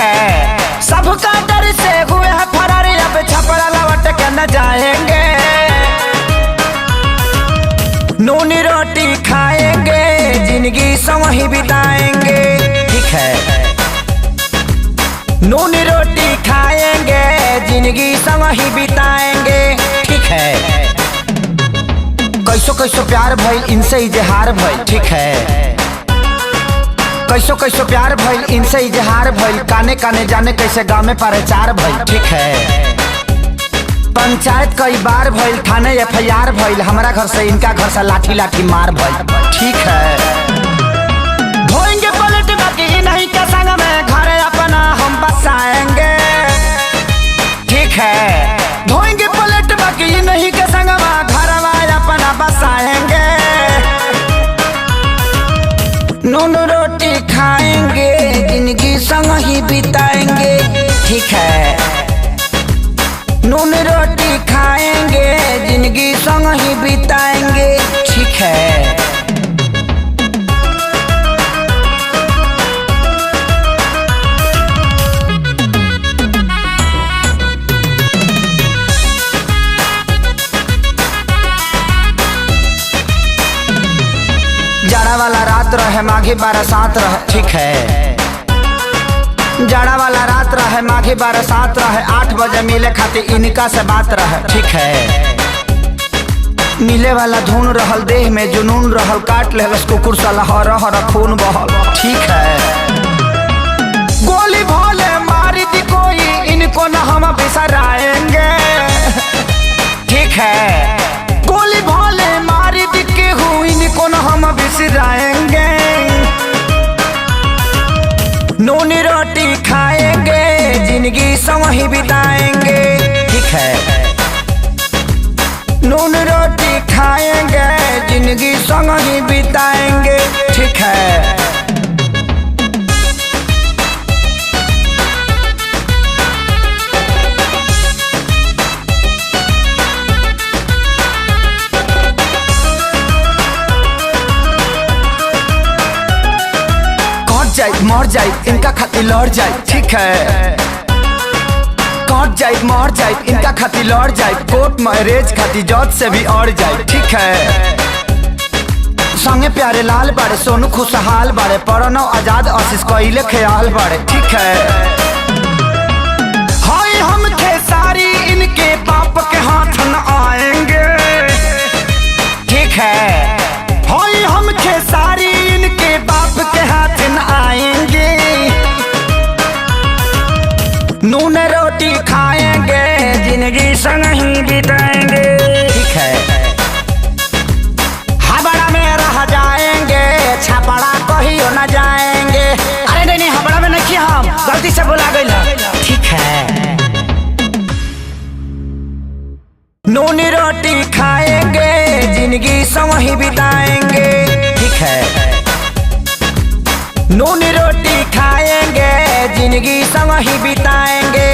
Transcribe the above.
है। सबका डर से हुए हैं फरार, अब छपरा लौट के न जाएंगे। नूनी रोटी खाएंगे, जिंदगी संग ही बिताएंगे। ठीक है, नूनी रोटी खाएंगे, जिंदगी संग ही बिताएंगे। ठीक है, कैसो कैसो प्यार भइल इनसे इजहार भइल। ठीक है, कैसो कैसो प्यार भइल इनसे इजहार भइल। काने काने जाने कैसे गाँव में प्रचार भइल। ठीक है, पंचायत कई बार भइल, थाने FIR भइल। हमारा घर से इनका घर से लाठी लाठी मार भइल। ठीक है, धोएंगे पलट बाकी नहीं के संग में, घर अपना हम बसाएंगे। ठीक है, धोएंगे पलट बाकी नहीं के संग में, घर अपना बसाएंगे। नून रोटी खाएंगे, जिंदगी संग ही बिताएंगे। ठीक है, नून रोटी खाएंगे, जिंदगी संग ही बिताएंगे। ठीक है, जाड़ा वाला रात रहे माघी बरसात रहे। ठीक है, जाड़ा वाला रात रहे माघी बरसात रहे। 8 बजे मिले खातिर इनका से बात रहे। ठीक है, मिले वाला धुन रहल, देह में जुनून रहल। काट ले कुकुर साला हर हर खून बहल। ठीक है, गोली भोले मारी दी कोई, इनको न हम बिसराएंगे। ठीक है, गोली भोले मारी दी केहू, इनको न हम बिसराएंगे। नूनी रोटी खाएंगे, जिंदगी संग ही बिताएंगे। ठीक है, नून रोटी खाएंगे, जिंदगी संग ही बिताएंगे। ठीक है, मर जाए इनका खातिर लड़ जाए। ठीक है, कट जाए मर जाए इनका खातिर लड़ जाए। कोर्ट मैरिज खातिर जज से भी अड़ जाए। ठीक है, संगे प्यारे लाल बाड़े, सोनू खुशहाल बाड़े, प्रणव आजाद आशीष कइले ख्याल बाड़े। ठीक है, हाय हम खेसारी इनके बाप के हाथ न आएंगे। ठीक है, हाय हम खेसारी इनके बाप के हाथ न आएंगे। नून रोटी खाएंगे, जिंदगी संग ही बिताएंगे। ठीक है, हबड़ा में रह जाएंगे, छपड़ा कहियो न जाएंगे। अरे नहीं हबड़ा में नहीं, हम गलती से बुला गई। ठीक है, नूनी रोटी खाएंगे, जिंदगी संग ही बिताएंगे। ठीक है, नूनी रोटी खाएंगे, जिंदगी संग ही बिताएंगे।